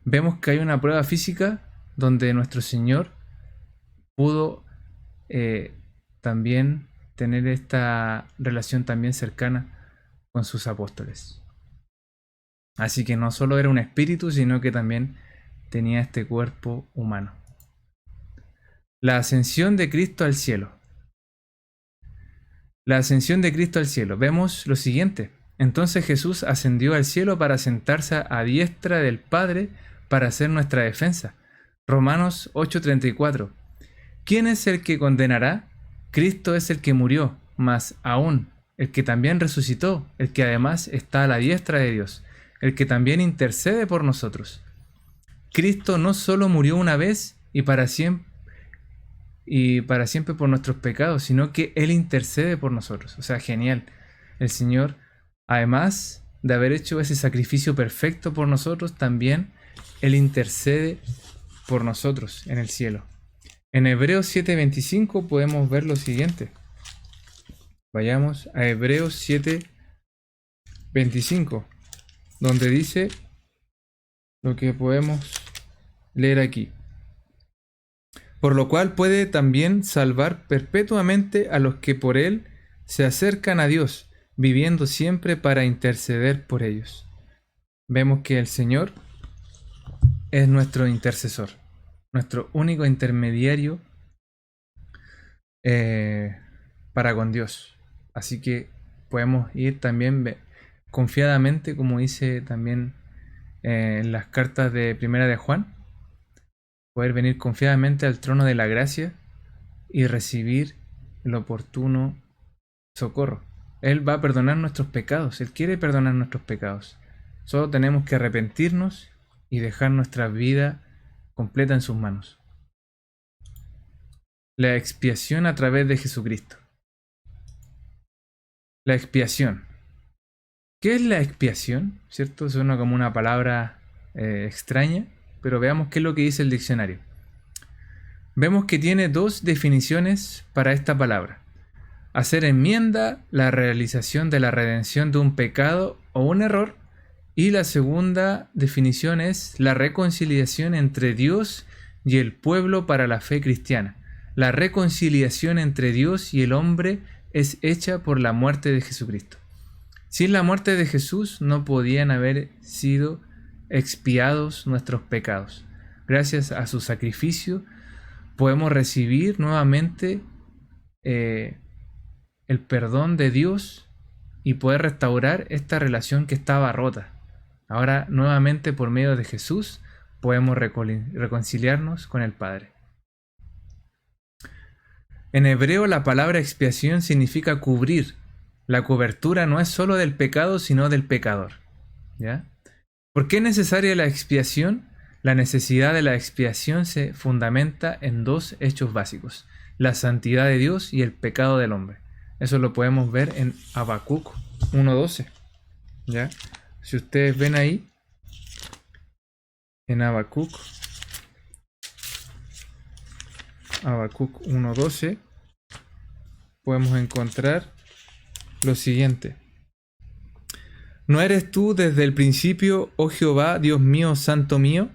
vemos que hay una prueba física donde nuestro Señor pudo también tener esta relación también cercana con sus apóstoles. Así que no solo era un espíritu, sino que también tenía este cuerpo humano. La ascensión de Cristo al cielo. La ascensión de Cristo al cielo. Vemos lo siguiente. Entonces Jesús ascendió al cielo para sentarse a diestra del Padre para hacer nuestra defensa. Romanos 8:34. ¿Quién es el que condenará? Cristo es el que murió, mas aún el que también resucitó, el que además está a la diestra de Dios, el que también intercede por nosotros. Cristo no solo murió una vez y para siempre por nuestros pecados, sino que Él intercede por nosotros. O sea, genial. El Señor, además de haber hecho ese sacrificio perfecto por nosotros, también Él intercede por nosotros en el cielo. En Hebreos 7:25 podemos ver lo siguiente. Vayamos a Hebreos 7:25, donde dice lo que podemos leer aquí. Por lo cual puede también salvar perpetuamente a los que por él se acercan a Dios, viviendo siempre para interceder por ellos. Vemos que el Señor es nuestro intercesor, nuestro único intermediario para con Dios. Así que podemos ir también confiadamente, como dice también en las cartas de Primera de Juan, poder venir confiadamente al trono de la gracia y recibir el oportuno socorro. Él va a perdonar nuestros pecados. Él quiere perdonar nuestros pecados. Solo tenemos que arrepentirnos y dejar nuestra vida completa en sus manos. La expiación a través de Jesucristo. La expiación. ¿Qué es la expiación? ¿Cierto? Suena como una palabra extraña, pero veamos qué es lo que dice el diccionario. Vemos que tiene dos definiciones para esta palabra. Hacer enmienda, la realización de la redención de un pecado o un error. Y la segunda definición es la reconciliación entre Dios y el pueblo para la fe cristiana. La reconciliación entre Dios y el hombre es hecha por la muerte de Jesucristo. Sin la muerte de Jesús no podían haber sido expiados nuestros pecados. Gracias a su sacrificio podemos recibir nuevamente el perdón de Dios y poder restaurar esta relación que estaba rota. Ahora nuevamente por medio de Jesús podemos reconciliarnos con el Padre. En hebreo la palabra expiación significa cubrir. La cobertura no es solo del pecado, sino del pecador. ¿Ya? ¿Por qué es necesaria la expiación? La necesidad de la expiación se fundamenta en dos hechos básicos: la santidad de Dios y el pecado del hombre. Eso lo podemos ver en Habacuc 1:12. ¿Ya? Si ustedes ven ahí, en Habacuc 1:12, podemos encontrar lo siguiente. ¿No eres tú desde el principio, oh Jehová, Dios mío, santo mío?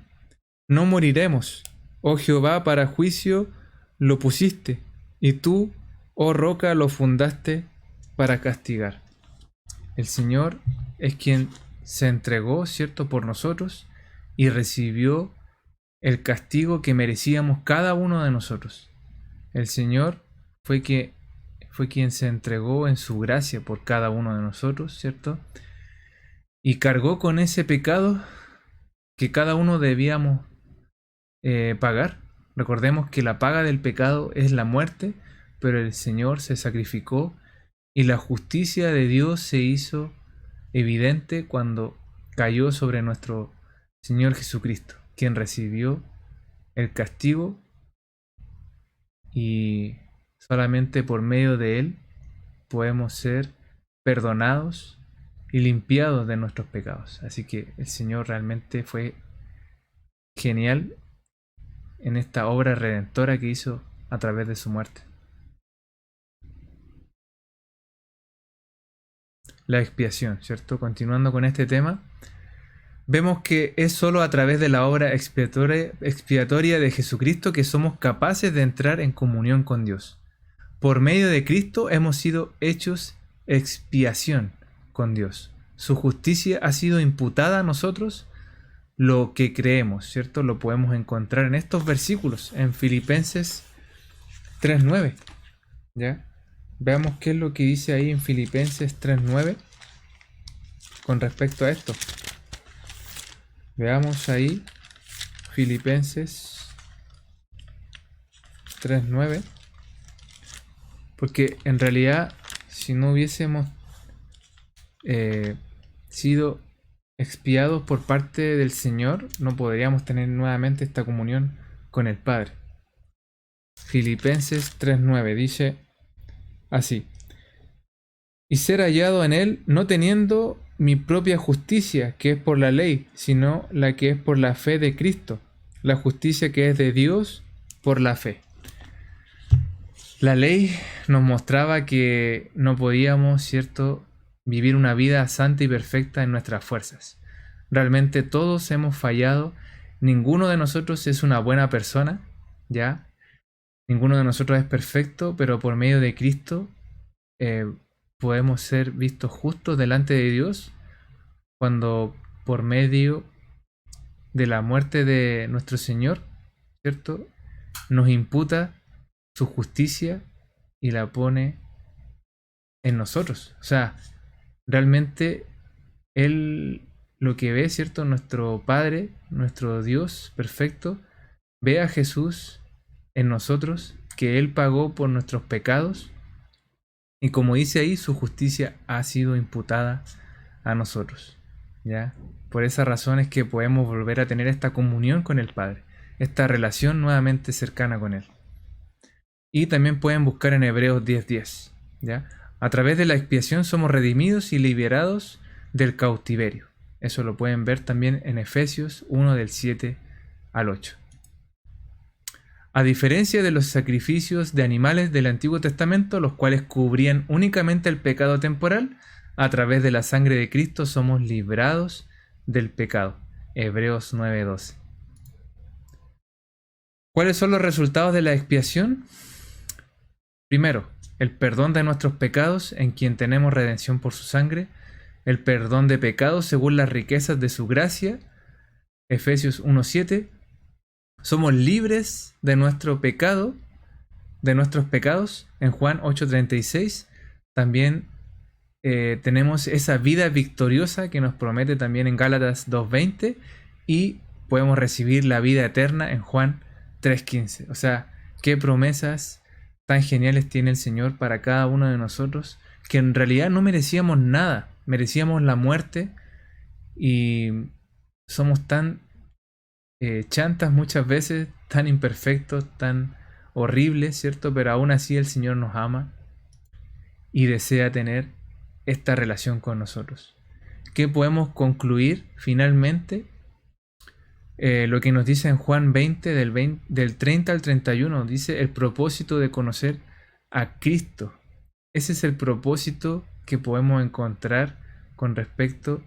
No moriremos, oh Jehová, para juicio lo pusiste, y tú, oh roca, lo fundaste para castigar. El Señor es quien se entregó, ¿cierto?, por nosotros y recibió el castigo que merecíamos cada uno de nosotros. El Señor fue quien se entregó en su gracia por cada uno de nosotros, ¿cierto? Y cargó con ese pecado que cada uno debíamos pagar. Recordemos que la paga del pecado es la muerte, pero el Señor se sacrificó y la justicia de Dios se hizo evidente cuando cayó sobre nuestro Señor Jesucristo, quien recibió el castigo, y solamente por medio de Él podemos ser perdonados y limpiados de nuestros pecados. Así que el Señor realmente fue genial en esta obra redentora que hizo a través de su muerte. La expiación, ¿cierto? Continuando con este tema, vemos que es solo a través de la obra expiatoria de Jesucristo que somos capaces de entrar en comunión con Dios. Por medio de Cristo hemos sido hechos expiación con Dios. Su justicia ha sido imputada a nosotros, lo que creemos, ¿cierto? Lo podemos encontrar en estos versículos, en Filipenses 3:9. ¿Ya? Veamos qué es lo que dice ahí en Filipenses 3:9 con respecto a esto. Veamos ahí Filipenses 3:9. Porque en realidad, si no hubiésemos sido expiados por parte del Señor, no podríamos tener nuevamente esta comunión con el Padre. Filipenses 3:9 dice así: y ser hallado en Él, no teniendo mi propia justicia, que es por la ley, sino la que es por la fe de Cristo, la justicia que es de Dios por la fe. La ley nos mostraba que no podíamos, ¿cierto?, vivir una vida santa y perfecta en nuestras fuerzas. Realmente todos hemos fallado. Ninguno de nosotros es una buena persona, ¿ya? Ninguno de nosotros es perfecto, pero por medio de Cristo podemos ser vistos justos delante de Dios cuando por medio de la muerte de nuestro Señor, ¿cierto?, nos imputa su justicia y la pone en nosotros. O sea, realmente Él lo que ve, ¿cierto?, nuestro Padre, nuestro Dios perfecto, ve a Jesús en nosotros, que Él pagó por nuestros pecados Y como dice ahí, su justicia ha sido imputada a nosotros, ¿ya? Por esa razón es que podemos volver a tener esta comunión con el Padre, esta relación nuevamente cercana con Él. Y también pueden buscar en Hebreos 10:10, ¿ya? A través de la expiación somos redimidos y liberados del cautiverio. Eso lo pueden ver también en Efesios 1 del 7 al 8. A diferencia de los sacrificios de animales del Antiguo Testamento, los cuales cubrían únicamente el pecado temporal, a través de la sangre de Cristo somos librados del pecado. Hebreos 9:12. ¿Cuáles son los resultados de la expiación? Primero, el perdón de nuestros pecados, en quien tenemos redención por su sangre, el perdón de pecados según las riquezas de su gracia, Efesios 1:7. Somos libres de nuestro pecado, de nuestros pecados, en Juan 8:36. También tenemos esa vida victoriosa que nos promete también en Gálatas 2:20, y podemos recibir la vida eterna en Juan 3:15. O sea, qué promesas tan geniales tiene el Señor para cada uno de nosotros, que en realidad no merecíamos nada, merecíamos la muerte, y somos tan chantas muchas veces, tan imperfectos, tan horribles, ¿cierto? Pero aún así el Señor nos ama y desea tener esta relación con nosotros. ¿Qué podemos concluir finalmente? Lo que nos dice en Juan 20 del 30 al 31, dice el propósito de conocer a Cristo. Ese es el propósito que podemos encontrar con respecto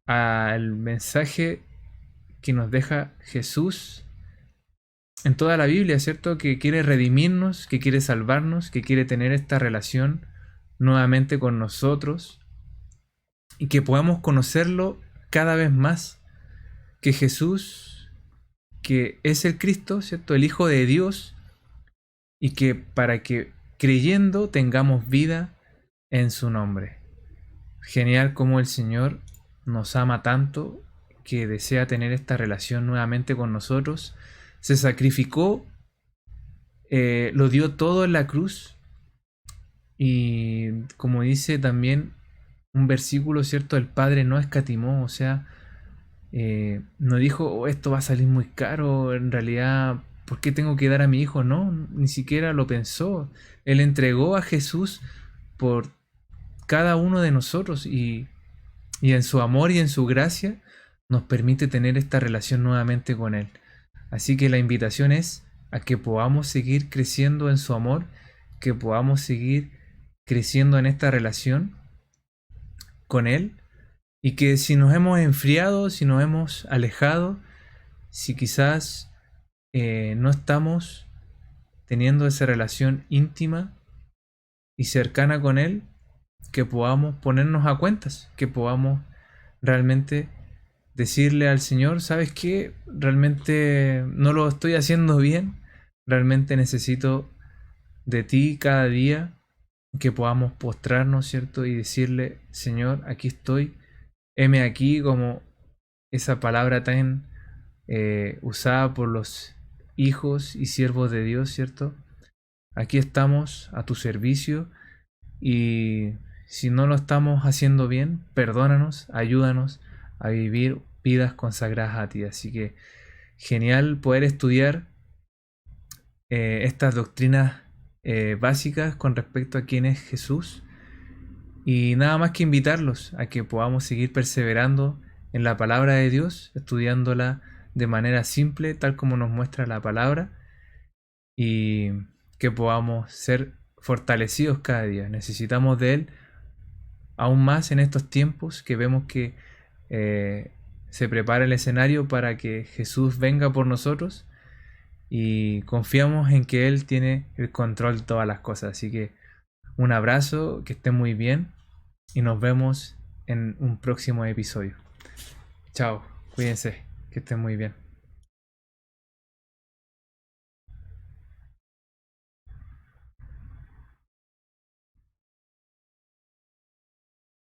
al mensaje que nos deja Jesús en toda la Biblia, ¿cierto? Que quiere redimirnos, que quiere salvarnos, que quiere tener esta relación nuevamente con nosotros, y que podamos conocerlo cada vez más, que Jesús, que es el Cristo, ¿cierto? El Hijo de Dios, y que para que creyendo tengamos vida en su nombre. Genial como el Señor nos ama tanto, que desea tener esta relación nuevamente con nosotros. Se sacrificó, lo dio todo en la cruz, y como dice también un versículo, ¿cierto? El Padre no escatimó, o sea, no dijo, oh, esto va a salir muy caro, en realidad, ¿por qué tengo que dar a mi hijo? No, ni siquiera lo pensó. Él entregó a Jesús por cada uno de nosotros, y en su amor y en su gracia nos permite tener esta relación nuevamente con Él. Así que la invitación es a que podamos seguir creciendo en su amor, que podamos seguir creciendo en esta relación con Él, y que si nos hemos enfriado, si nos hemos alejado, si quizás no estamos teniendo esa relación íntima y cercana con Él, que podamos ponernos a cuentas, que podamos realmente decirle al Señor, ¿sabes qué? Realmente no lo estoy haciendo bien, realmente necesito de ti cada día, que podamos postrarnos, ¿cierto? Y decirle, Señor, aquí estoy, heme aquí, como esa palabra tan usada por los hijos y siervos de Dios, ¿cierto? Aquí estamos a tu servicio, y si no lo estamos haciendo bien, perdónanos, ayúdanos a vivir vidas consagradas a ti. Así que genial poder estudiar estas doctrinas básicas con respecto a quién es Jesús, y nada más que invitarlos a que podamos seguir perseverando en la palabra de Dios, estudiándola de manera simple, tal como nos muestra la palabra, y que podamos ser fortalecidos cada día. Necesitamos de Él aún más en estos tiempos que vemos que se prepara el escenario para que Jesús venga por nosotros, y confiamos en que Él tiene el control de todas las cosas. Así que un abrazo, que estén muy bien, y nos vemos en un próximo episodio. Chao, cuídense, que estén muy bien.